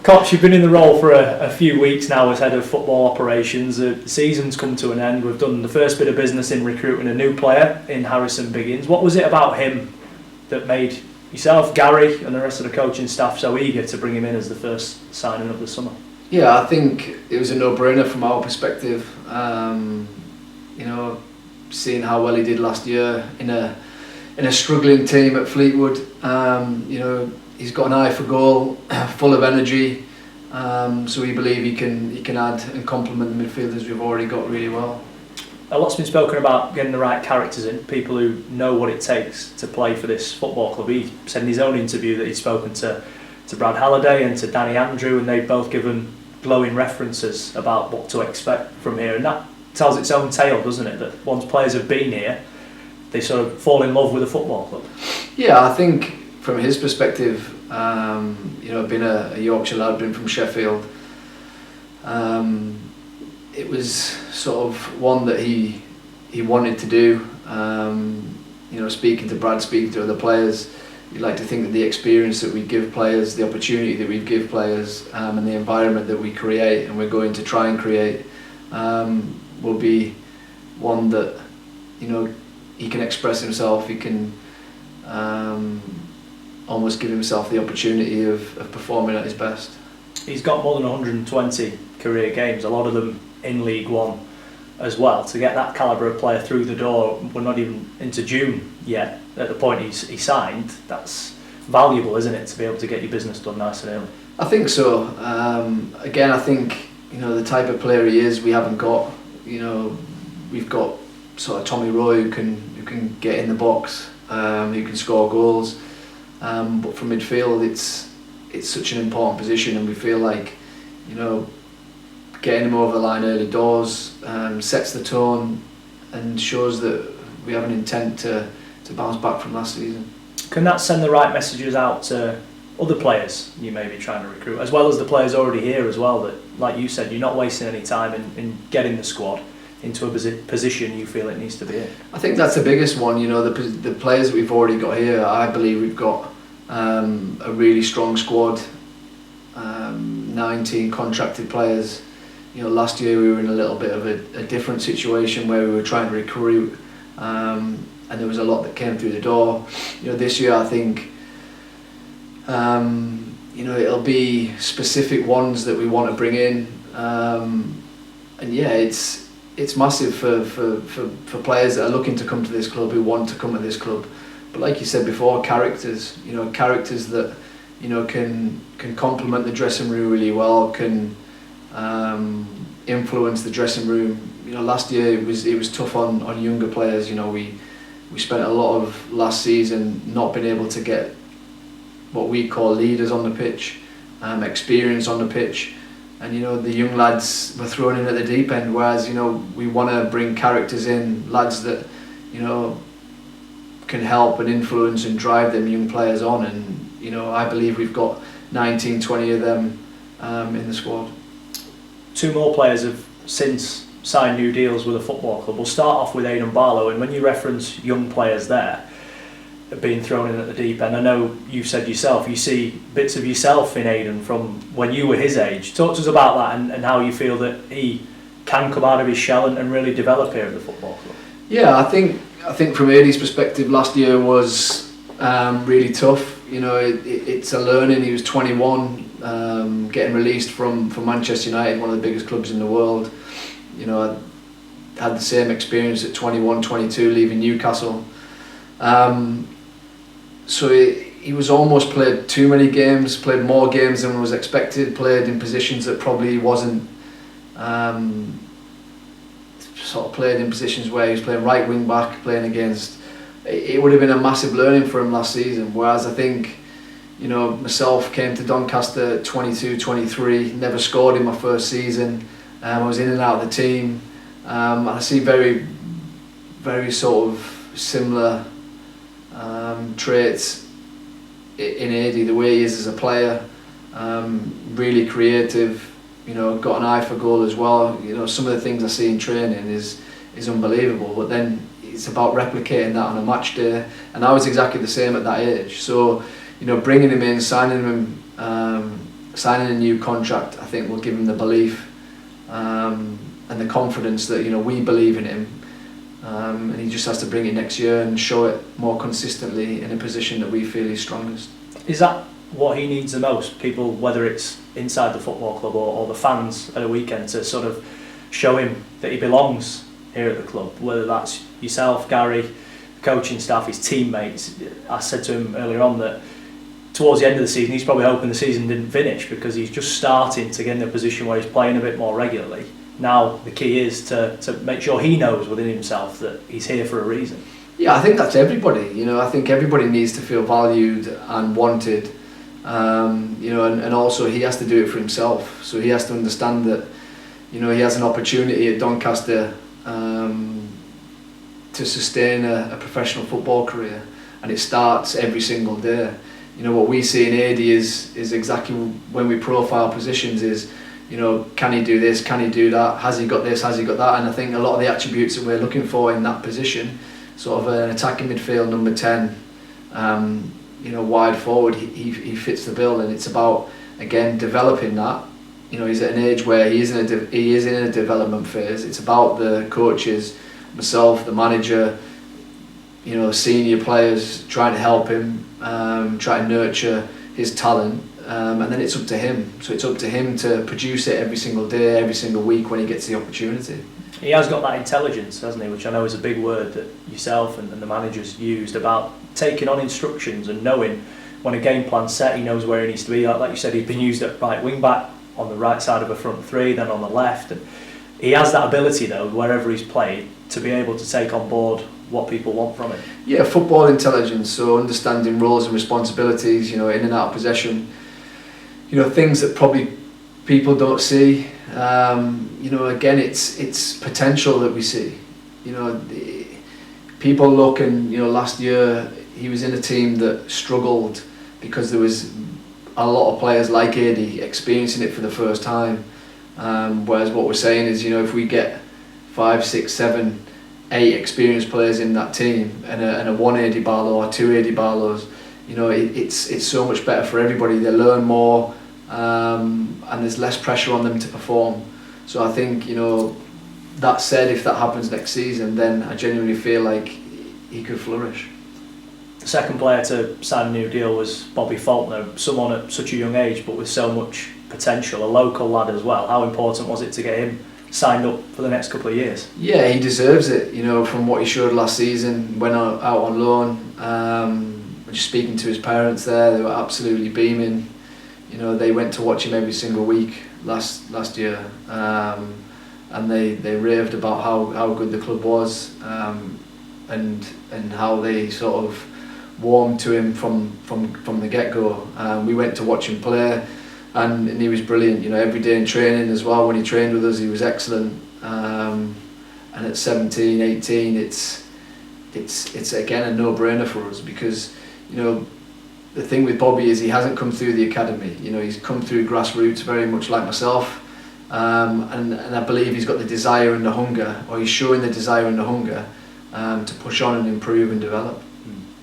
Cops, you've been in the role for a few weeks now as head of football operations. The season's come to an end. We've done the first bit of business in recruiting a new player in Harrison Biggins. What was it about him that made yourself, Gary and the rest of the coaching staff so eager to bring him in as the first signing of the summer? Yeah, I think it was a no-brainer from our perspective. Seeing how well he did last year in a struggling team at Fleetwood, he's got an eye for goal, full of energy. So we believe he can add and complement the midfielders we've already got really well. A lot's been spoken about getting the right characters in, people who know what it takes to play for this football club. He said in his own interview that he'd spoken to Brad Halliday and to Danny Andrew, and they've both given glowing references about what to expect from here, and that tells its own tale, doesn't it? That once players have been here, they sort of fall in love with the football club. Yeah, I think from his perspective, being a Yorkshire lad, been from Sheffield, it was sort of one that he wanted to do. Speaking to Brad, speaking to other players, you'd like to think that the experience that we give players, the opportunity that we give players, and the environment that we create and we're going to try and create, will be one that he can express himself. He can almost give himself the opportunity of performing at his best. He's got more than 120 career games, a lot of them in League One as well. To get that calibre of player through the door, we're not even into June yet, at the point he signed, that's valuable, isn't it, to be able to get your business done nice and early? I think so. Again, I think the type of player he is, we haven't got. We've got sort of Tommy Roy who can get in the box, who can score goals. But for midfield, it's such an important position, and we feel like getting him over the line early doors sets the tone and shows that we have an intent to bounce back from last season. Can that send the right messages out to other players you may be trying to recruit, as well as the players already here as well, that, like you said, you're not wasting any time in getting the squad into a position you feel it needs to be in? I think that's the biggest one. The players that we've already got here, I believe we've got a really strong squad, 19 contracted players. Last year we were in a little bit of a different situation where we were trying to recruit, and there was a lot that came through the door. This year I think it'll be specific ones that we want to bring in, and yeah, it's massive for players that are looking to come to this club, who want to come to this club. But like you said before, characters that can complement the dressing room really well, can influence the dressing room. Last year it was tough on younger players. We spent a lot of last season not being able to get what we call leaders on the pitch, experience on the pitch, and the young lads were thrown in at the deep end. Whereas we want to bring characters in, lads that can help and influence and drive them young players on, and I believe we've got 19, 20 of them in the squad. Two more players have since signed new deals with a football club. We'll start off with Aidan Barlow, and when you reference young players there being thrown in at the deep end, I know you've said yourself you see bits of yourself in Aidan from when you were his age. Talk to us about that and how you feel that he can come out of his shell and really develop here at the football club. Yeah, I think from Aidan's perspective, last year was really tough. It's a learning. He was 21, getting released from Manchester United, one of the biggest clubs in the world. I had the same experience at 21, 22, leaving Newcastle. So he was almost played too many games, played more games than was expected, played in positions that probably wasn't, sort of played in positions where he was playing right wing back, playing against. It would have been a massive learning for him last season, whereas I think, myself came to Doncaster at 22, 23, never scored in my first season. I was in and out of the team. I see very, very sort of similar traits in Aidy, the way he is as a player, really creative, got an eye for goal as well. Some of the things I see in training is unbelievable, but then it's about replicating that on a match day, and I was exactly the same at that age. So bringing him in, signing him signing a new contract, I think, will give him the belief and the confidence that, you know, we believe in him, and he just has to bring it next year and show it more consistently in a position that we feel he's strongest. Is that what he needs the most? People, whether it's inside the football club or the fans at a weekend, to sort of show him that he belongs here at the club, whether that's yourself, Gary, the coaching staff, his teammates. I said to him earlier on that towards the end of the season, he's probably hoping the season didn't finish, because he's just starting to get in a position where he's playing a bit more regularly. Now the key is to make sure he knows within himself that he's here for a reason. Yeah, I think that's everybody. You know, I think everybody needs to feel valued and wanted. You know, and also he has to do it for himself. So he has to understand that, you know, he has an opportunity at Doncaster to sustain a professional football career, and it starts every single day. You know, what we see in AD is exactly when we profile positions is, you know, can he do this, can he do that, has he got this, has he got that, and I think a lot of the attributes that we're looking for in that position, sort of an attacking midfield number 10, you know, wide forward, he fits the bill, and it's about, again, developing that. You know, he's at an age where he is in a development phase. It's about the coaches, myself, the manager, you know, senior players trying to help him, try to nurture his talent, and then it's up to him. So it's up to him to produce it every single day, every single week when he gets the opportunity. He has got that intelligence, hasn't he, which I know is a big word that yourself and the managers used, about taking on instructions and knowing when a game plan's set, he knows where he needs to be. Like you said, he's been used at right wing back, on the right side of a front three, then on the left. And he has that ability, though, wherever he's played, to be able to take on board what people want from him. Yeah, football intelligence, so understanding roles and responsibilities, you know, in and out of possession, you know, things that probably people don't see. You know, again, it's potential that we see. You know, people look, and, you know, last year he was in a team that struggled because there was a lot of players like AD experiencing it for the first time. Whereas what we're saying is, you know, if we get 5, 6, 7, 8 experienced players in that team, and a 1 AD Barlow or 2 AD Barlows, you know, it's so much better for everybody. They learn more, and there's less pressure on them to perform. So I think, you know, that said, if that happens next season, then I genuinely feel like he could flourish. The second player to sign a new deal was Bobby Faulkner, someone at such a young age but with so much potential, a local lad as well. How important was it to get him signed up for the next couple of years? Yeah, he deserves it. You know, from what he showed last season, went out on loan. Just speaking to his parents there, they were absolutely beaming. You know, they went to watch him every single week last year, and they raved about how good the club was, and how they sort of warmed to him from the get-go. We went to watch him play, and he was brilliant. You know, every day in training as well. When he trained with us, he was excellent. And at 17, 18, it's again a no-brainer for us, because, you know, the thing with Bobby is he hasn't come through the academy. You know, he's come through grassroots, very much like myself. And I believe he's got the desire and the hunger, or he's showing the desire and the hunger to push on and improve and develop.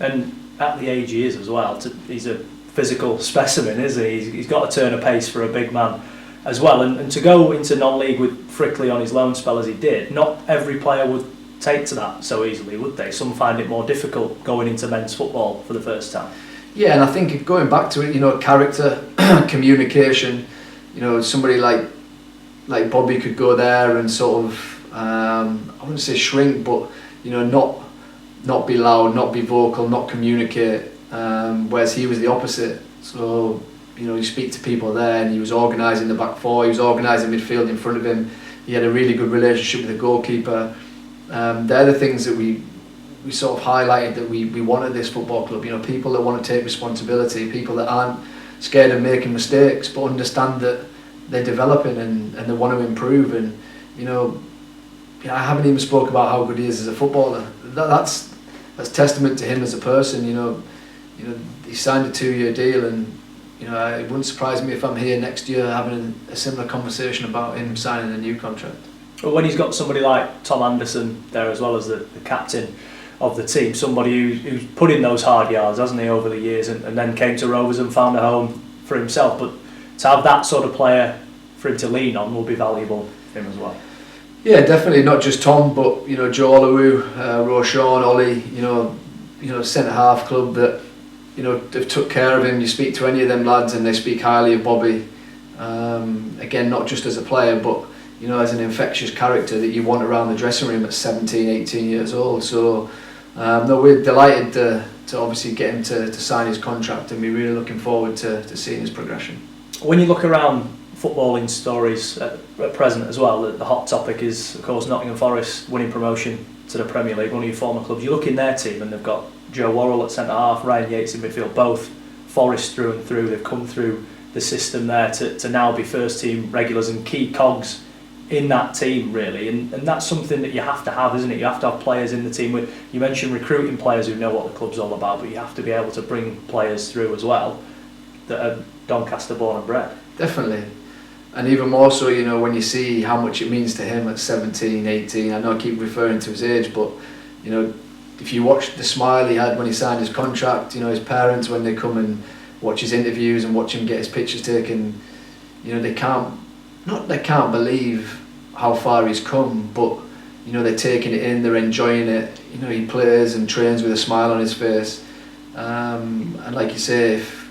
And at the age he is as well, he's a physical specimen, isn't he? He's got to turn a pace for a big man as well. And to go into non-league with Frickley on his loan spell as he did, not every player would take to that so easily, would they? Some find it more difficult going into men's football for the first time. Yeah, and I think going back to it, you know, character, communication, you know, somebody like Bobby could go there and sort of, I wouldn't say shrink, but, you know, not be loud, not be vocal, not communicate, whereas he was the opposite. So, you know, you speak to people there, and he was organising the back four, he was organising midfield in front of him, he had a really good relationship with the goalkeeper. They're the things that we sort of highlighted, that we wanted this football club. You know, people that want to take responsibility, people that aren't scared of making mistakes, but understand that they're developing and they want to improve. And, you know, I haven't even spoke about how good he is as a footballer. That's testament to him as a person. You know, he signed a 2-year deal, and, you know, it wouldn't surprise me if I'm here next year having a similar conversation about him signing a new contract. Well, when he's got somebody like Tom Anderson there as well as the captain of the team, somebody who's put in those hard yards, hasn't he, over the years, and then came to Rovers and found a home for himself. But to have that sort of player for him to lean on will be valuable for him as well. Yeah, definitely, not just Tom, but Joe Olowu, Roshan, Ollie, centre half club that they've took care of him. You speak to any of them lads and they speak highly of Bobby. Again, not just as a player, but as an infectious character that you want around the dressing room at 17, 18 years old. So no, we're delighted to obviously get him to sign his contract, and we're really looking forward to seeing his progression. When you look around footballing stories at present as well, the hot topic is of course Nottingham Forest winning promotion to the Premier League, one of your former clubs. You look in their team and they've got Joe Worrell at centre half, Ryan Yates in midfield, both Forest through and through. They've come through the system there to now be first team regulars and key cogs in that team, really, and that's something that you have to have, isn't it? You have to have players in the team. You mentioned recruiting players who know what the club's all about, but you have to be able to bring players through as well that are Doncaster born and bred. Definitely, and even more so when you see how much it means to him at 17, 18. I know I keep referring to his age, but if you watch the smile he had when he signed his contract, his parents when they come and watch his interviews and watch him get his pictures taken, they can't believe how far he's come, but they're taking it in, they're enjoying it. He plays and trains with a smile on his face, and like you say, if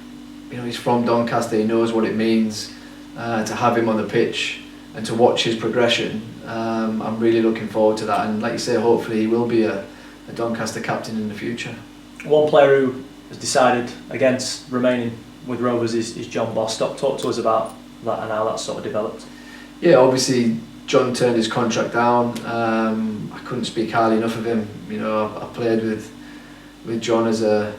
he's from Doncaster, he knows what it means to have him on the pitch and to watch his progression. I'm really looking forward to that, and like you say, hopefully he will be a Doncaster captain in the future. One player who has decided against remaining with Rovers is John Bostock. Talk to us about that and how that's sort of developed. Yeah, obviously John turned his contract down. I couldn't speak highly enough of him. I played with John as a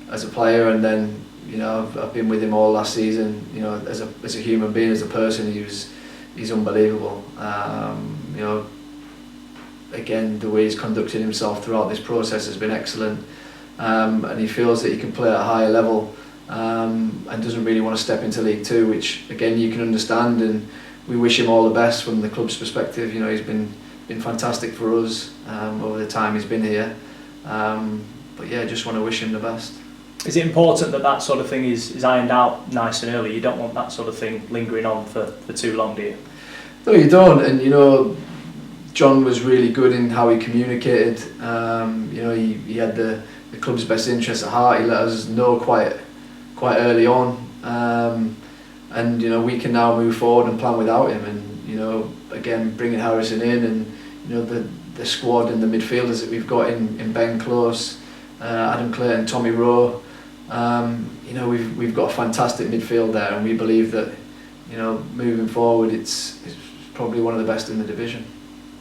player, and then I've been with him all last season. As a human being, as a person, he's unbelievable. Again, the way he's conducted himself throughout this process has been excellent, and he feels that he can play at a higher level, and doesn't really want to step into League Two, which again you can understand, and we wish him all the best from the club's perspective. He's been fantastic for us over the time he's been here, but yeah, just want to wish him the best. Is it important that sort of thing is ironed out nice and early? You don't want that sort of thing lingering on for too long, do you? No, you don't, and John was really good in how he communicated. He had the club's best interests at heart. He let us know quite early on, and we can now move forward and plan without him. And again, bringing Harrison in, and the squad and the midfielders that we've got in Ben Close, Adam Clayton, Tommy Rowe. We've got a fantastic midfield there, and we believe that moving forward, it's probably one of the best in the division.